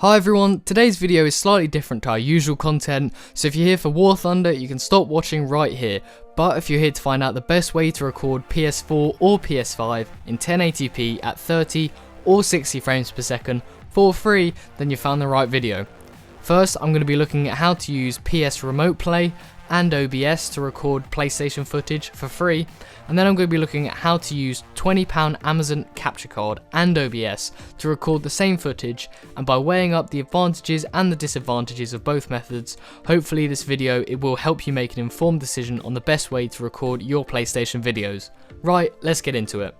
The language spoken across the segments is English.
Hi everyone, today's video is slightly different to our usual content, so if you're here for War Thunder, you can stop watching right here. But if you're here to find out the best way to record PS4 or PS5 in 1080p at 30 or 60 frames per second for free, then you found the right video. First, I'm going to be looking at how to use PS Remote Play and OBS to record PlayStation footage for free, and then I'm going to be looking at how to use £20 Amazon capture card and OBS to record the same footage, and by weighing up the advantages and the disadvantages of both methods, hopefully this video it will help you make an informed decision on the best way to record your PlayStation videos. Right, let's get into it.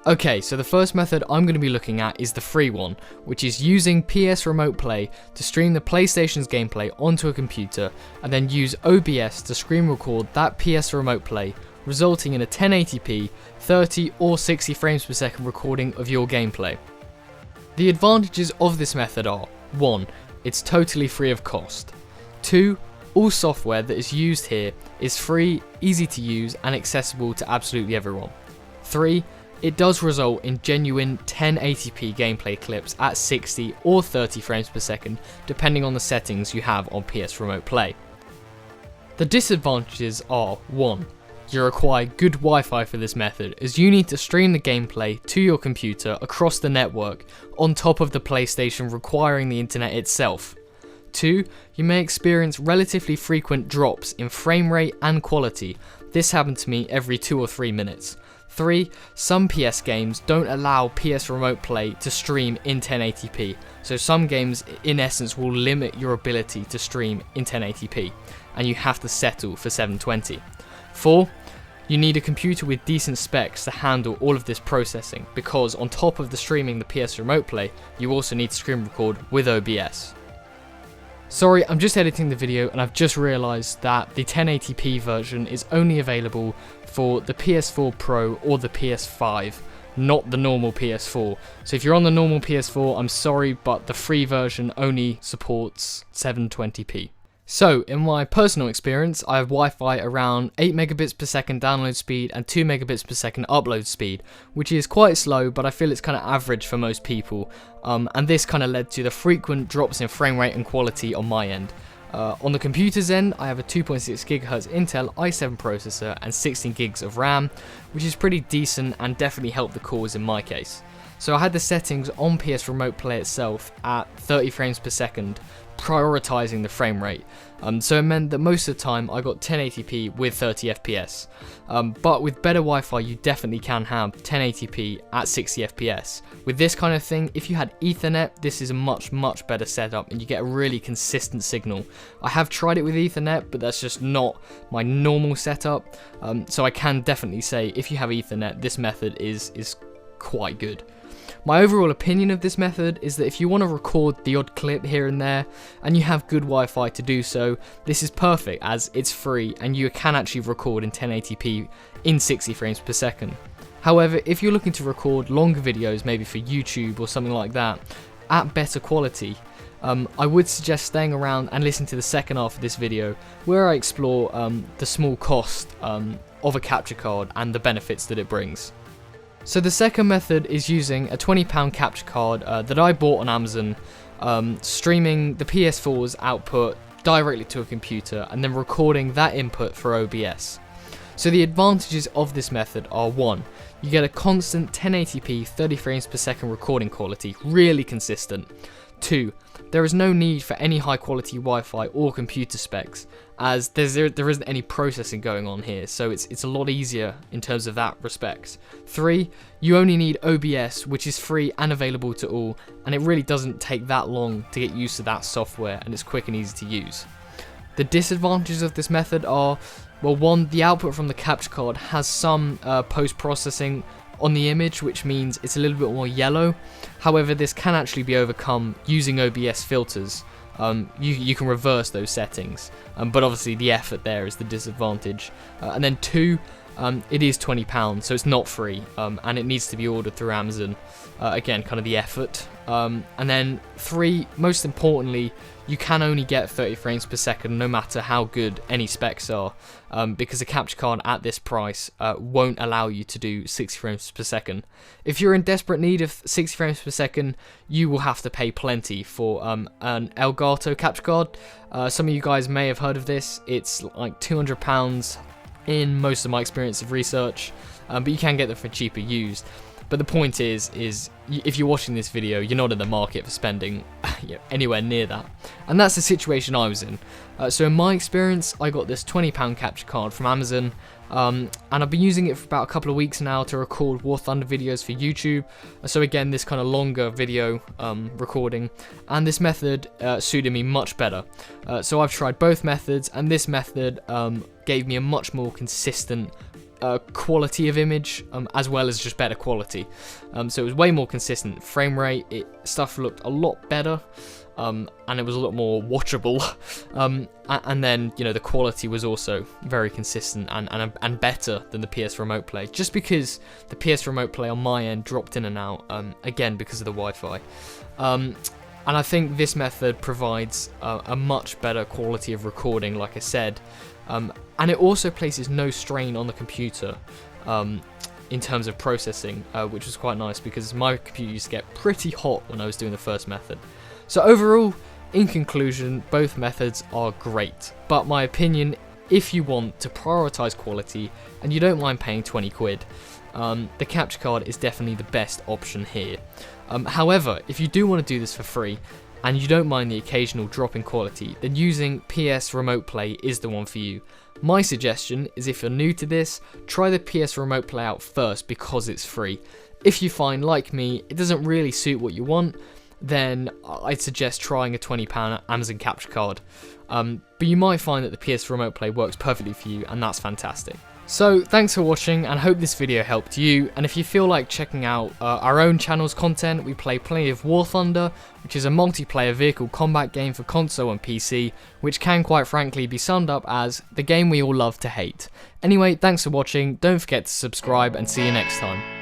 Okay, so the first method I'm going to be looking at is the free one, which is using PS Remote Play to stream the PlayStation's gameplay onto a computer, and then use OBS to screen record that PS Remote Play, resulting in a 1080p, 30 or 60 frames per second recording of your gameplay. The advantages of this method are: 1. It's totally free of cost. 2. All software that is used here is free, easy to use, and accessible to absolutely everyone. 3. It does result in genuine 1080p gameplay clips at 60 or 30 frames per second, depending on the settings you have on PS Remote Play. The disadvantages are: 1. You require good Wi-Fi for this method, as you need to stream the gameplay to your computer across the network, on top of the PlayStation requiring the internet itself. 2. You may experience relatively frequent drops in frame rate and quality. This happened to me every 2 or 3 minutes. 3. Some PS games don't allow PS Remote Play to stream in 1080p, so some games in essence will limit your ability to stream in 1080p, and you have to settle for 720. 4. You need a computer with decent specs to handle all of this processing, because on top of the streaming the PS Remote Play, you also need to screen record with OBS. Sorry, I'm just editing the video and I've just realised that the 1080p version is only available for the PS4 Pro or the PS5, not the normal PS4. So if you're on the normal PS4, I'm sorry, but the free version only supports 720p. So, in my personal experience, I have Wi-Fi around 8 megabits per second download speed and 2 megabits per second upload speed, which is quite slow, but I feel it's kind of average for most people, and this kind of led to the frequent drops in frame rate and quality on my end. On the computer's end, I have a 2.6 GHz Intel i7 processor and 16 gigs of RAM, which is pretty decent and definitely helped the cause in my case. So I had the settings on PS Remote Play itself at 30 frames per second, prioritizing the frame rate. So it meant that most of the time I got 1080p with 30 FPS. But with better Wi-Fi you definitely can have 1080p at 60 FPS. With this kind of thing, if you had Ethernet, this is a much better setup and you get a really consistent signal. I have tried it with Ethernet, but that's just not my normal setup. So I can definitely say if you have Ethernet, this method is quite good. My overall opinion of this method is that if you want to record the odd clip here and there, and you have good Wi-Fi to do so, this is perfect as it's free and you can actually record in 1080p in 60 frames per second. However, if you're looking to record longer videos, maybe for YouTube or something like that, at better quality, I would suggest staying around and listening to the second half of this video, where I explore the small cost of a capture card and the benefits that it brings. So the second method is using a £20 capture card that I bought on Amazon, streaming the PS4's output directly to a computer and then recording that input for OBS. So the advantages of this method are: 1. You get a constant 1080p 30 frames per second recording quality, really consistent. 2. There is no need for any high quality Wi-Fi or computer specs, as there isn't any processing going on here, so it's a lot easier in terms of that respect. 3. You only need OBS, which is free and available to all, and it really doesn't take that long to get used to that software, and it's quick and easy to use. The disadvantages of this method are: well, 1. The output from the capture card has some post-processing on the image, which means it's a little bit more yellow. However, this can actually be overcome using OBS filters. You can reverse those settings, but obviously the effort there is the disadvantage. And then 2, it is £20, so it's not free, and it needs to be ordered through Amazon. Again, kind of the effort. And then 3, most importantly, you can only get 30 frames per second no matter how good any specs are, because a capture card at this price won't allow you to do 60 frames per second. If you're in desperate need of 60 frames per second, you will have to pay plenty for an Elgato capture card. Some of you guys may have heard of this. It's like £200 in most of my experience of research, but you can get them for cheaper used. But the point is if you're watching this video, you're not in the market for spending anywhere near that. And that's the situation I was in. So in my experience, I got this £20 capture card from Amazon, and I've been using it for about a couple of weeks now to record War Thunder videos for YouTube. So again, this kind of longer video recording, and this method suited me much better. So I've tried both methods, and this method gave me a much more consistent quality of image, as well as just better quality. So it was way more consistent frame rate, stuff looked a lot better, and it was a lot more watchable, and then the quality was also very consistent and better than the PS Remote Play, just because the PS Remote Play on my end dropped in and out, again because of the Wi-Fi. And I think this method provides a much better quality of recording, like I said, and it also places no strain on the computer in terms of processing, which was quite nice because my computer used to get pretty hot when I was doing the first method. So overall, in conclusion, both methods are great, but my opinion, if you want to prioritize quality and you don't mind paying 20 quid, the capture card is definitely the best option here. However, if you do want to do this for free, and you don't mind the occasional drop in quality, then using PS Remote Play is the one for you. My suggestion is, if you're new to this, try the PS Remote Play out first because it's free. If you find, like me, it doesn't really suit what you want, then I'd suggest trying a £20 Amazon capture card. But you might find that the PS Remote Play works perfectly for you, and that's fantastic. So thanks for watching, and I hope this video helped you. And if you feel like checking out our own channel's content, we play plenty of War Thunder, which is a multiplayer vehicle combat game for console and PC, which can quite frankly be summed up as the game we all love to hate. Anyway, thanks for watching, don't forget to subscribe, and see you next time.